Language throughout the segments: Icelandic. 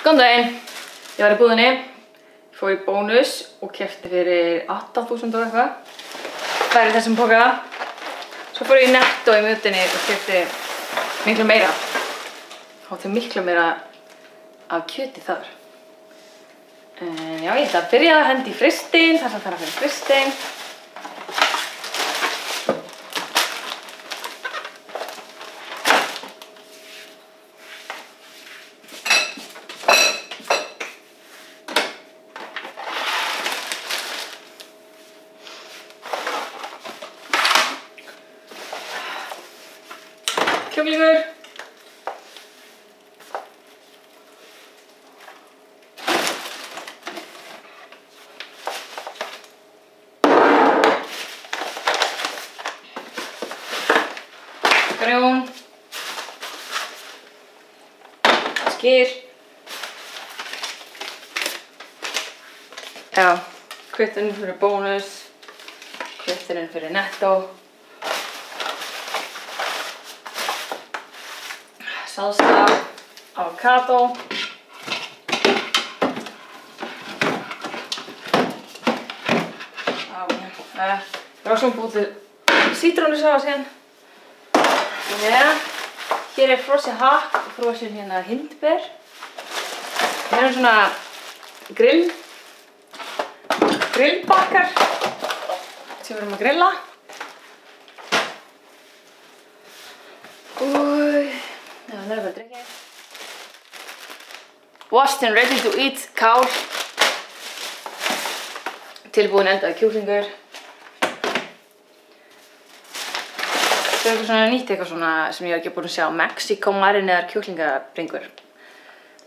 Góðan daginn, ég var í búðinni, ég fór í Bónus og keypti fyrir 8.000 og eitthvað. Það er í þessum poka. Svo fór ég í Netto í Mjötinni og keypti miklu meira. Hátti miklu meira af kjöti þar. En já, ég ætla að byrja að hendi í frystin, þar sem það þarf að fyrir frystin. Kjúklingur. Grjón. Skyr. Já, kvitturinn fyrir Bónus, kvitturinn fyrir Netto. Salsa, avocado. Rossum búið til sítrónusafa síðan. Hér er frosið hakk og frosið hérna hindber. Hér er svona grillbakkar sem við erum að grilla. Það er bara að drikja. Washed and ready to eat kál. Tilbúin eldaður kjúklingur. Það er eitthvað svona nýtt, eitthvað svona sem ég hef ekki búin að sjá. Mexico marinaðar kjúklingabringur.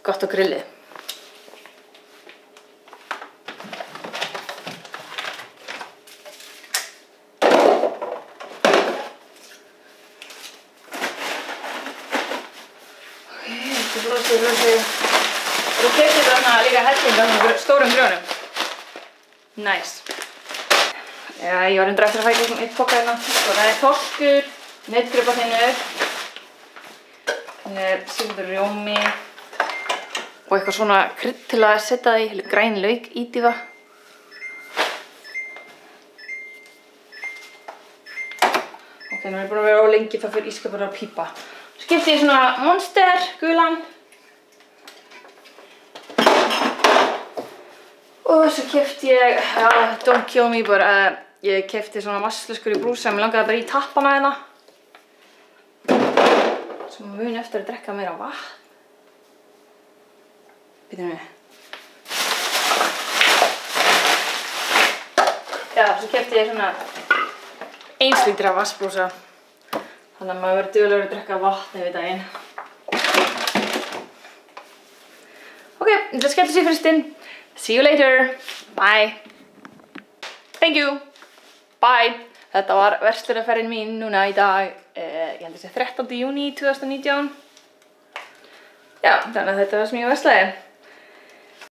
Gott á grillið. Þú keyptir þarna líka helling af svona stórum grjónum. Nice. Já, ég var eftir að fæ ekki eitt poka hérna. Það er þorskur, nautgripaþynur, hérna er sýrður rjómi og eitthvað svona krydd til að setja það í, græn lauk ídýfa. Ok, nú er ég búin að vera á lengi, það fyrir ískapur að pípa. Svo keypti ég svona Monster, gulan. Og svo keypti ég, don't kill me, bara ég keypti svona vatnsflöskur í brúsa, mér langaði bara í tappana hérna. Svo maður muni eftir að drekka meira vatn. Býtum við. Já, svo keypti ég svona 1 lítra vatnsbrúsa. Þannig að maður verður duglegur að drekka vatn yfir daginn. Ok, ég ætla að skella sér í frystinn. See you later. Bye. Thank you. Bye. Þetta var verslunarferðin mín núna í dag. Ég held að það sé 13. júní 2019. Já, þannig að þetta var sem ég verslaði.